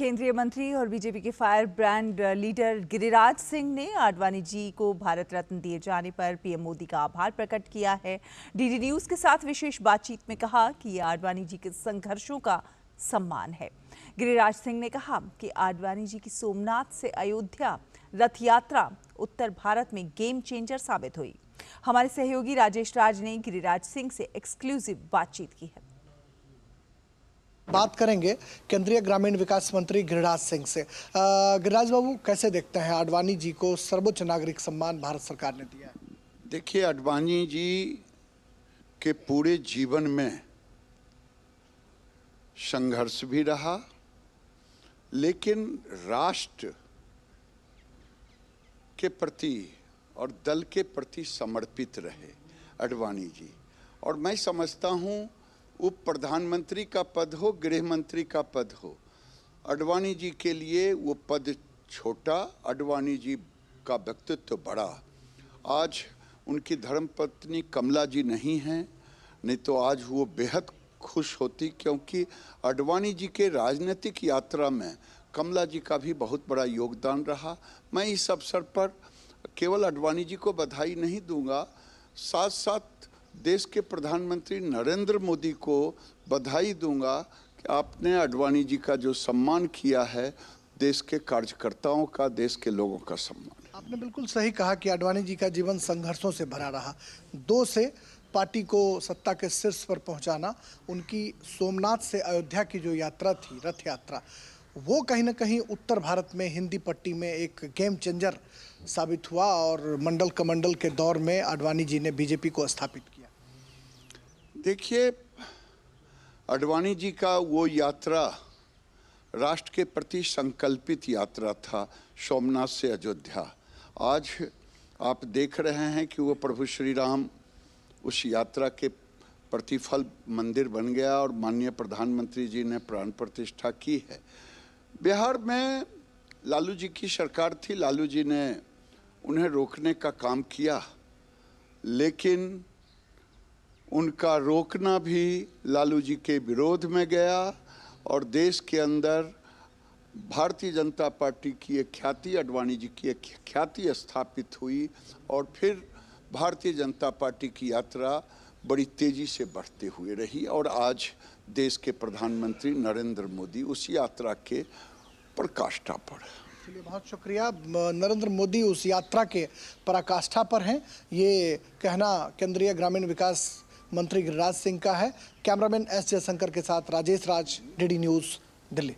केंद्रीय मंत्री और बीजेपी के fire brand leader Giriraj Singh ने आडवाणी जी को भारत रत्न दिए जाने पर पीएम मोदी का आभार प्रकट किया है। डीडी न्यूज के साथ विशेष बातचीत में कहा कि ये आडवाणी जी के संघर्षों का सम्मान है। गिरिराज सिंह ने कहा कि आडवाणी जी की सोमनाथ से अयोध्या रथ यात्रा उत्तर भारत में गेम चेंजर साबित हुई। हमारे सहयोगी राजेश राज ने गिरिराज सिंह से एक्सक्लूसिव बातचीत की है। बात करेंगे केंद्रीय ग्रामीण विकास मंत्री गिरिराज सिंह से। गिरिराज बाबू, कैसे देखते हैं आडवाणी जी को सर्वोच्च नागरिक सम्मान भारत सरकार ने दिया है? देखिए, आडवाणी जी के पूरे जीवन में संघर्ष भी रहा, लेकिन राष्ट्र के प्रति और दल के प्रति समर्पित रहे आडवाणी जी। और मैं समझता हूं उप प्रधानमंत्री का पद हो, गृह मंत्री का पद हो, आडवाणी जी के लिए वो पद छोटा, आडवाणी जी का व्यक्तित्व बड़ा। आज उनकी धर्मपत्नी कमला जी नहीं हैं, नहीं तो आज वो बेहद खुश होती, क्योंकि आडवाणी जी के राजनीतिक यात्रा में कमला जी का भी बहुत बड़ा योगदान रहा। मैं इस अवसर पर केवल आडवाणी जी को बधाई नहीं दूंगा, साथ साथ देश के प्रधानमंत्री नरेंद्र मोदी को बधाई दूंगा कि आपने आडवाणी जी का जो सम्मान किया है, देश के कार्यकर्ताओं का, देश के लोगों का सम्मान। आपने बिल्कुल सही कहा कि आडवाणी जी का जीवन संघर्षों से भरा रहा। 2 से पार्टी को सत्ता के शीर्ष पर पहुंचाना, उनकी सोमनाथ से अयोध्या की जो यात्रा थी, रथ यात्रा, वो कहीं ना कहीं उत्तर भारत में हिंदी पट्टी में एक गेम चेंजर साबित हुआ और मंडल कमंडल के दौर में आडवाणी जी ने बीजेपी को स्थापित किया। देखिए, आडवाणी जी का वो यात्रा राष्ट्र के प्रति संकल्पित यात्रा था, सोमनाथ से अयोध्या। आज आप देख रहे हैं कि वो प्रभु श्री राम उस यात्रा के प्रतिफल मंदिर बन गया और माननीय प्रधानमंत्री जी ने प्राण प्रतिष्ठा की है। बिहार में लालू जी की सरकार थी, लालू जी ने उन्हें रोकने का काम किया, लेकिन उनका रोकना भी लालू जी के विरोध में गया और देश के अंदर भारतीय जनता पार्टी की एक ख्याति, आडवाणी जी की एक ख्याति स्थापित हुई और फिर भारतीय जनता पार्टी की यात्रा बड़ी तेजी से बढ़ते हुए रही और आज देश के प्रधानमंत्री नरेंद्र मोदी उस यात्रा के पराकाष्ठा पर। चलिए, बहुत शुक्रिया। नरेंद्र मोदी उस यात्रा के पराकाष्ठा पर हैं, ये कहना केंद्रीय ग्रामीण विकास मंत्री गिरिराज सिंह का है। कैमरामैन एस जयशंकर के साथ राजेश राज, डीडी न्यूज़, दिल्ली।